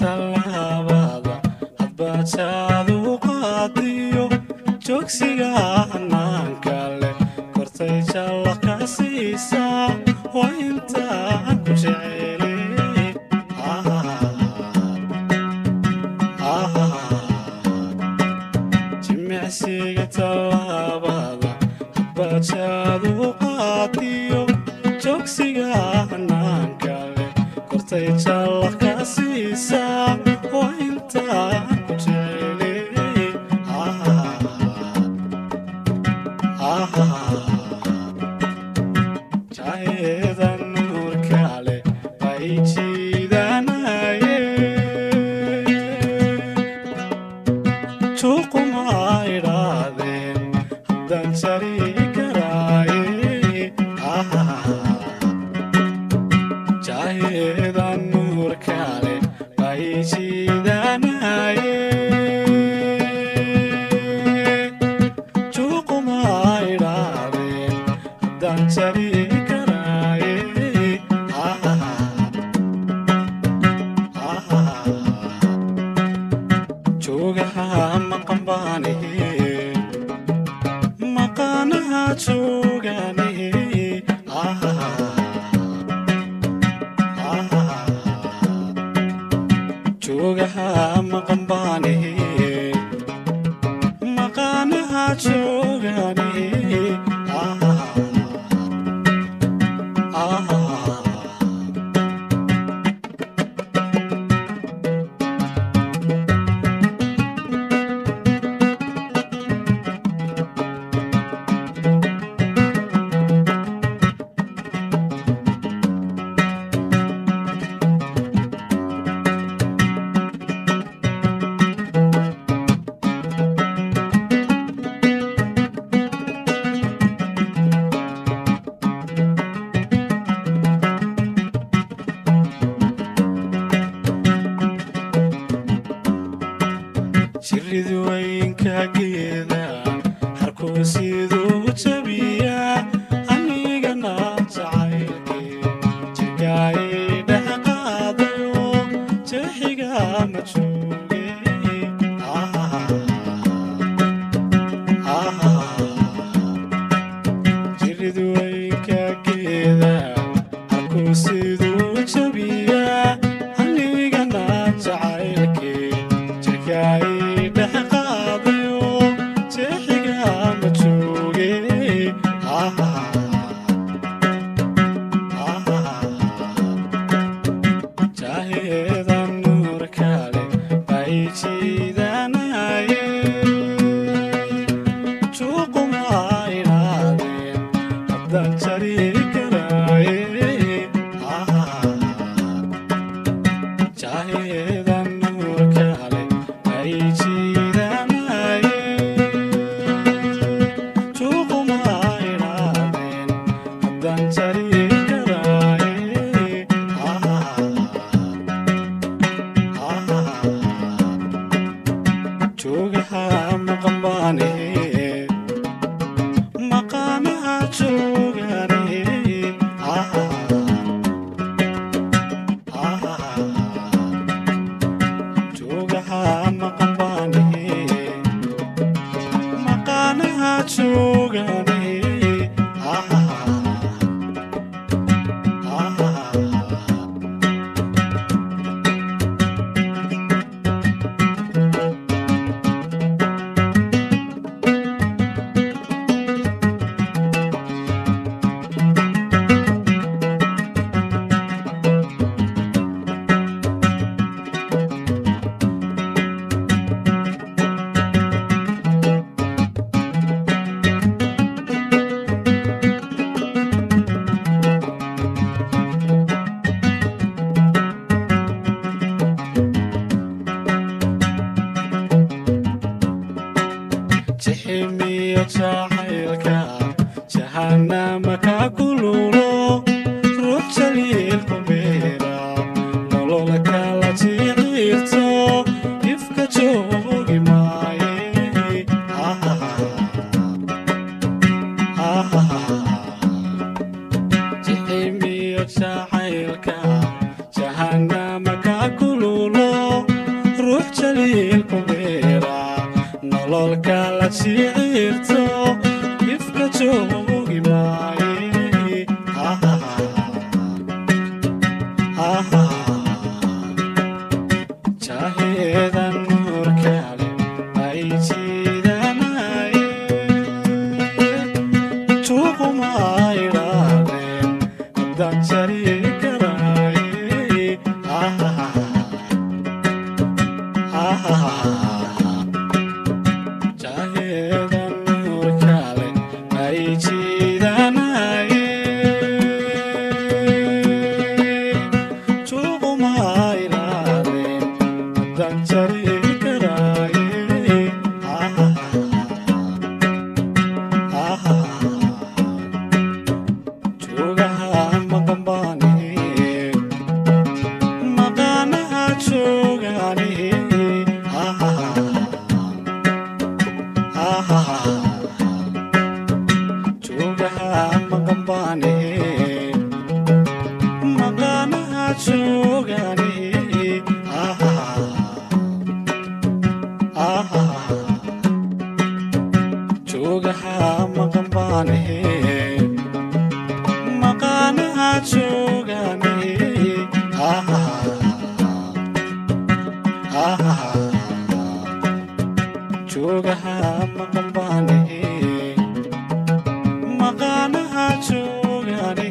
tallaabada hadbaadsaadu qaadiyo joogsiga hanaanka leh kortay jalla ka siisaa waa intaan ku jecelay jimicsiga tallaabada hadbaadsaadu qaadiyo joogsiga hanaanka leh kortay jalla ka siisaa waa intaan ku jecelay jaheda nuurka leh bay jiidanaye juuquma idhaadeen haddaan jari karaaye jaheda nuurka leh bay jiidanaye juuquma idhaadeen haddaan jari karaaye joogaha maqanbaanihe maqaanaha joogaanihe joogaha maqanbaanihe maqaanaha joogaanihe jiridu waynka geeda harkuu siduu jabiyaa anigana jacaylkii jirkaay dhex qaadayo jeexiga ma jooge jiridu waynka geeda harkuu siduu jabiyaa anigana jacaylkii jirkaay jaheda nuurka leh bay jiidanaye juuquma idhaadeen haddaan jari karaaye jaheda nuurka leh bay jiidanaye juuquma idhaadeen haddaan jari joogaha maqanbaanihe maqaanaha joogaanihe joogaha maqanbaanihe maqaanaha joogaanihe jiximiyo jacaylka jahanama ka kululo ruux jaliilku beera nolola kala jiciirto ifka joogi maaye jiximiyo jacaylka jahanama ka kululo shiirto ifka joogi maaye jaheedan nuur kale ay jiidanaye tuuquma idhaadeen haddaan jari karaaye jaheedan nuur kale ay jiidanaye tuuquma idhaadeen haddaan jari karaaye joogaha maqan baane maqaanaha joogaane joogaha maqan baane maqaanaha joogaane joogaha maqan baane maqaanaha joogaane joogaha maqan baane maqaanaha joogaane